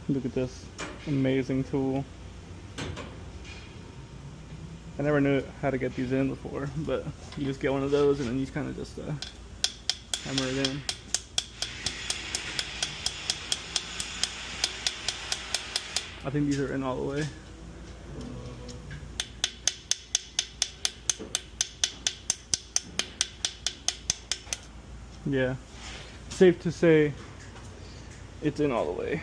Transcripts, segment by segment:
Look at this amazing tool. I never knew how to get these in before, but you just get one of those and then you kind of just hammer it in. I think these are in all the way. Yeah, safe to say it's in all the way.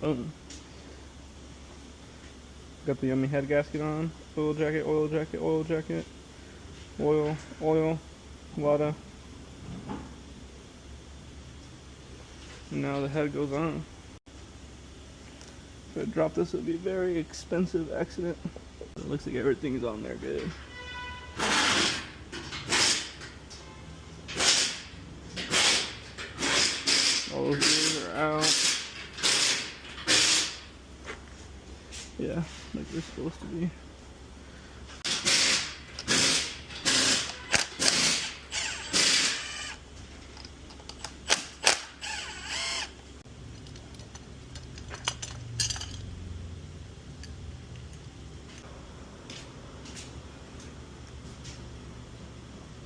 Boom. Got the yummy head gasket on. Oil jacket, oil jacket, oil jacket. Oil, oil, water. And now the head goes on. If I drop this, it would be a very expensive accident. It looks like everything's on there good. All those ears are out. Yeah, like they're supposed to be.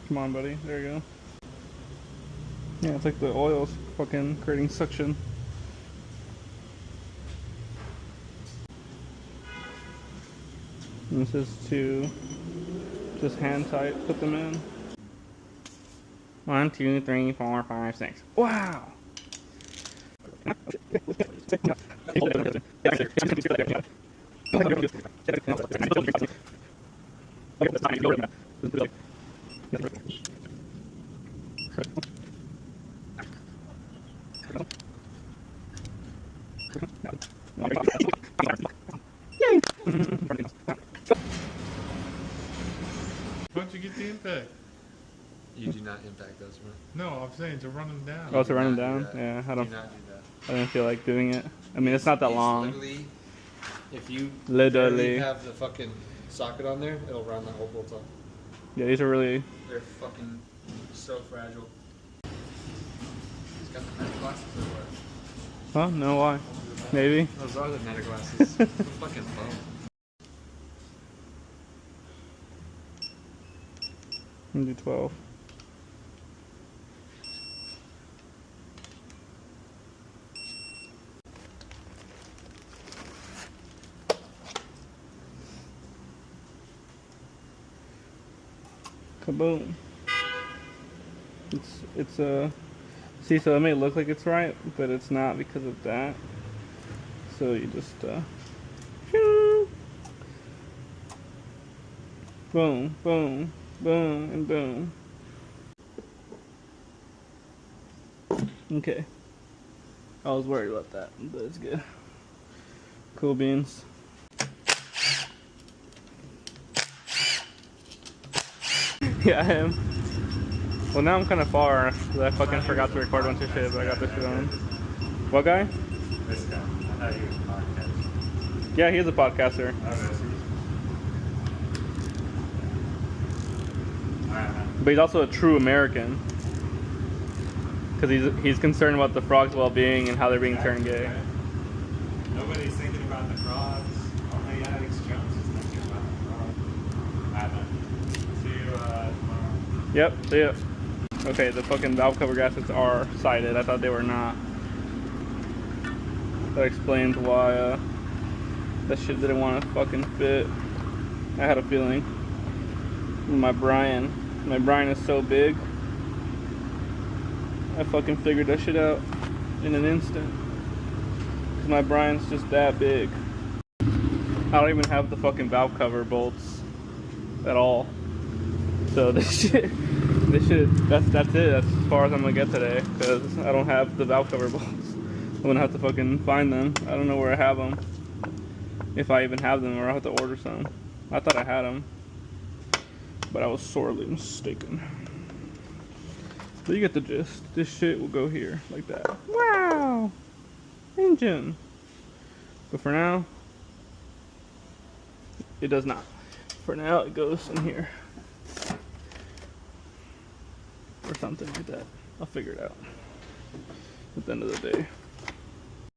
Come on, buddy. There you go. Yeah, it's like the oil's fucking creating suction. And this is to just hand tight, put them in. 1, 2, 3, 4, 5, 6. Wow! Why'd you get the impact? You do not impact those, bro. No, I'm saying to run them down. Oh, to run them Do down? that. Yeah, I Do don't. not do that. I didn't feel like doing it. I mean, it's not that long. Literally, if you Literally have the fucking socket on there, it'll run that whole bolt off. Yeah, these are really. They're fucking so fragile. He's got the meta glasses or what? Huh? No, why? Maybe. Those are the meta glasses. They're fucking low. I'm gonna do 12. Kaboom. It's see, so it may look like it's right, but it's not because of that. So you just boom, boom, boom, and boom. Okay. I was worried about that, but it's good. Cool beans. Yeah, I am. Well, now I'm kind of far because I fucking forgot to record a bunch of shit, but I got this shit on. What guy? This guy. I thought he was a podcast. Yeah, he's a podcaster. But he's also a true American. Because he's concerned about the frogs' well-being and how they're being turned gay. Nobody's thinking about the frogs. Only Alex Jones is thinking about the frogs. See you tomorrow. Yep, see ya. Okay, the fucking valve cover gaskets are sided. I thought they were not. That explains why that shit didn't want to fucking fit. I had a feeling. My Brian is so big. I fucking figured that shit out in an instant. Cause my Brian's just that big. I don't even have the fucking valve cover bolts at all. So that's it. That's it. That's as far as I'm gonna get today. Cause I don't have the valve cover bolts. I'm gonna have to fucking find them. I don't know where I have them. If I even have them, or I'll have to order some. I thought I had them, but I was sorely mistaken. But you get the gist. This shit will go here, like that. Wow! Engine! But for now, it does not. For now, it goes in here. Or something like that. I'll figure it out at the end of the day.